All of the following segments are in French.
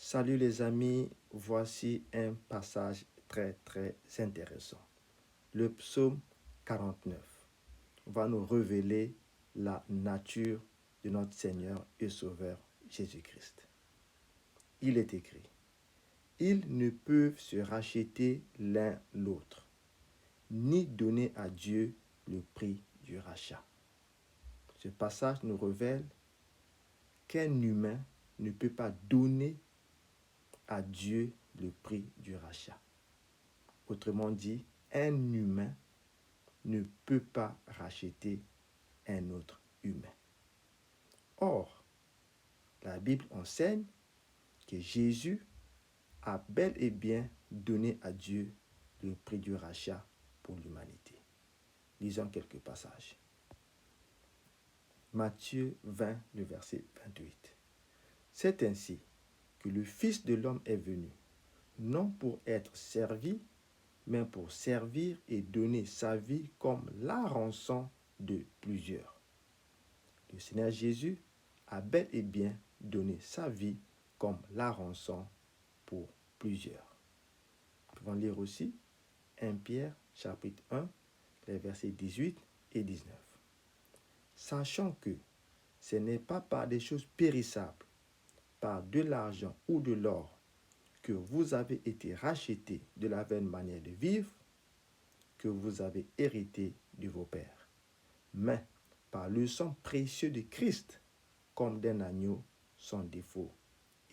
Salut les amis, voici un passage très intéressant. Le psaume 49 va nous révéler la nature de notre Seigneur et Sauveur Jésus-Christ. Il est écrit, « Ils ne peuvent se racheter l'un l'autre, ni donner à Dieu le prix du rachat. » Ce passage nous révèle qu'un humain ne peut pas donner à Dieu le prix du rachat. Autrement dit, un humain ne peut pas racheter un autre humain. Or, la Bible enseigne que Jésus a bel et bien donné à Dieu le prix du rachat pour l'humanité. Lisons quelques passages. Matthieu 20, le verset 28. C'est ainsi que le Fils de l'homme est venu, non pour être servi, mais pour servir et donner sa vie comme la rançon de plusieurs. Le Seigneur Jésus a bel et bien donné sa vie comme la rançon pour plusieurs. Nous pouvons lire aussi 1 Pierre chapitre 1, les versets 18 et 19. Sachant que ce n'est pas par des choses périssables, par de l'argent ou de l'or, que vous avez été rachetés de la vaine manière de vivre que vous avez hérité de vos pères, mais par le sang précieux de Christ, comme d'un agneau sans défaut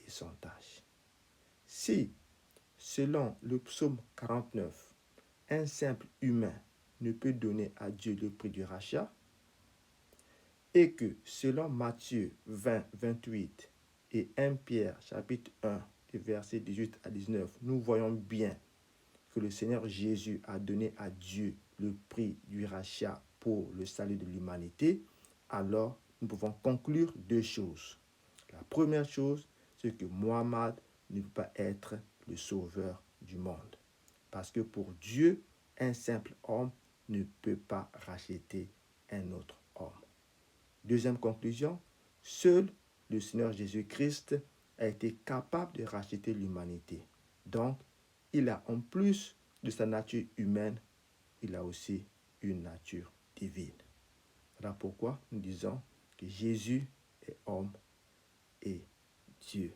et sans tache. Si, selon le psaume 49, un simple humain ne peut donner à Dieu le prix du rachat, et que selon Matthieu 20, 28 et 1 Pierre chapitre 1, versets 18 à 19, nous voyons bien que le Seigneur Jésus a donné à Dieu le prix du rachat pour le salut de l'humanité, alors nous pouvons conclure deux choses. La première chose, c'est que Mohammed ne peut pas être le sauveur du monde. Parce que pour Dieu, un simple homme ne peut pas racheter un autre homme. Deuxième conclusion, seul le Seigneur Jésus-Christ a été capable de racheter l'humanité. Donc, il a en plus de sa nature humaine, il a aussi une nature divine. Voilà pourquoi nous disons que Jésus est homme et Dieu